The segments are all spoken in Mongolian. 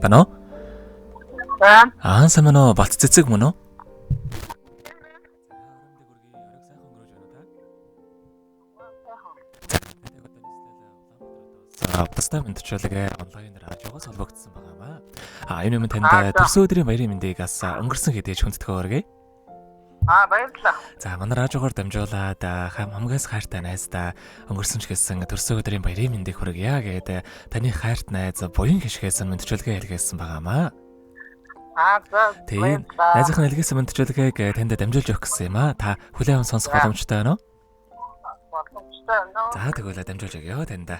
Бано? За. Самано бат цэцэг мөн үү? Бастай мэдчилгээ онлайнаар хажуугаас холбогдсон байгаамаа. Энэ юм танд төрсөн өдрийн баярын мэндийг бас өнгөрсөн хэдийч хүндэтгэн өргөе. Баярлалаа. За манай радиогоор дамжуулаад хамгаас хайртай найздаа өнгөрсөн ч гэсэн төрсөн өдрийн баярын мэндийг хүргье гэдэг таны хайрт найз буян гიშгээс мэдчилгээ хэлгээсэн байгаамаа. За. Тийм. Найзынхаа хэлгээсэн мэдчилгээг танд дамжуулж өгөх гэсэн юм аа. Та хүлээвэн сонсох боломжтой байна уу? Боломжтой байна. За тэгвэл дамжуулж өгье танд.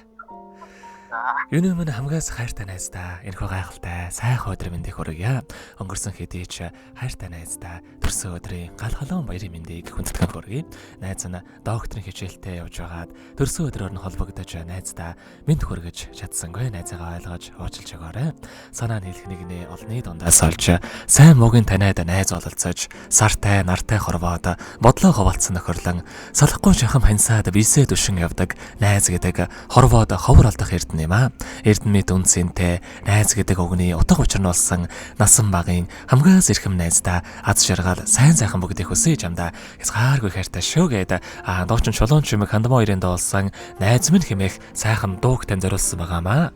Юуны өмнө хамгаас хайртай найздаа энэхүү гайхалтай сайхан өдрийн мэндийг хүргье. Өнгөрсөн хэдийч хайртай найздаа төрсөн өдрийн гал халуун баярын мэндийг хүндэтгэн хүргье. Найз нь докторийн хичээлтэй явж байгаад төрсөн өдрөөр нь холбогдож найздаа мэд хүргэж чадсангүй найзаагаа ойлгож уучлж өгөөрэй. Санаа нийлэх нэгний олны дундаас олж сайн муугийн таниад найз ололцож сартай нартай хорвоод бодлоо хуваалцсан нөхөрлөн салахгүй шахам хансаад бисээ дүшин явдаг найз гэдэг хорвоод ховор алдах эрдэнэ юм аа. Эрдэнэт үнцэнтэй найз гэдэг үгний утга учир нь болсон насан багын хамгаас ирхэм найздаа аз жаргал сайн сайхан бүгдийг хүсэж амдаа хязгааргүй хайртай шүү гэдэг дуучин чулуун чимэг хандмаа хоёрын дуулсан найз минь хэмээх сайхан дууг тань зориулсан байгаамаа.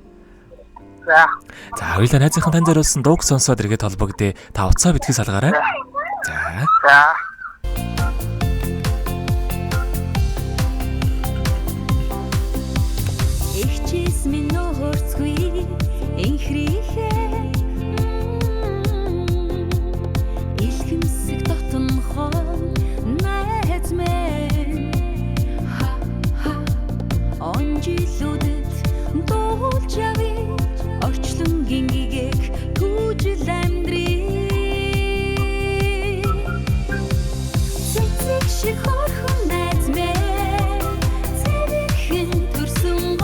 За хоёулаа найзынхан тань зориулсан дууг сонсоод иргэд холбогдъё. Та уцаа битгий салгаарай. За. Минь нөхөрцгүй инхрихээ илхэмсэг дотнохоо найз минь он жилүүдэд дуулж явъя орчлон гингээг түүжил амьдрий цэцэг шиг хорхон найз минь цэвэрхэн төрсөн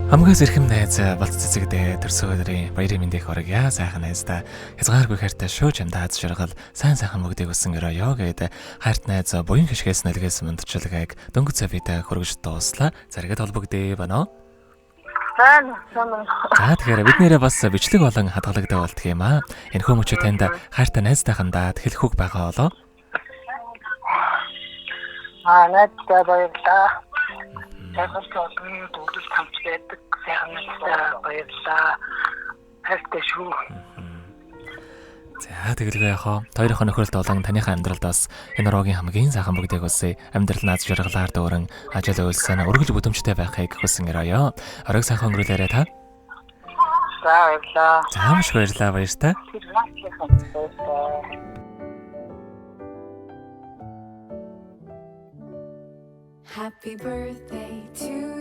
Хамгаас ирхэм найз балц цэцэгдээ төрсөн өдрийн баярын мэндийг хүргье. Сайхан найздаа хязгааргүй хайртай шүү чамдаа аз жаргал сайн сайхан бүгдийг өссөн өрөөё гэдэг хайрт найз буян гიშгээс нэлгээсэн мэдчилгээг дөнгөж цавитай хүргэж дууслаа. Заргад холбогдъё байна уу? За тэгэхээр бид нэрээ бас бичлэг болон хадгалагтай болдг юм аа. Энэ хүмүүч танд хайртай найзтайхандаа хэлэх үг байгаа болоо. Найзтай баярлаа. Тэгвэл дүүдэл хамт байдаг сайхан найзтай баярлаа. хайртай шүү. За тэгэлгүй яхаа. Хоёрын нөхөрөлд болон таныхаа амьдралд бас энэ рогийн хамгийн сайхан бүгдийг үсэ. Амьдрал наад жаргалаар дүүрэн ажил үйлсэн өргөл бүдэмжтэй байхыг хүсэн өрөөё. Оройг сайхан өнгөрүүлээрэй та. За баярлаа. За маш баярлалаа баяртай. Тэр наачийн баярлаа. Happy birthday to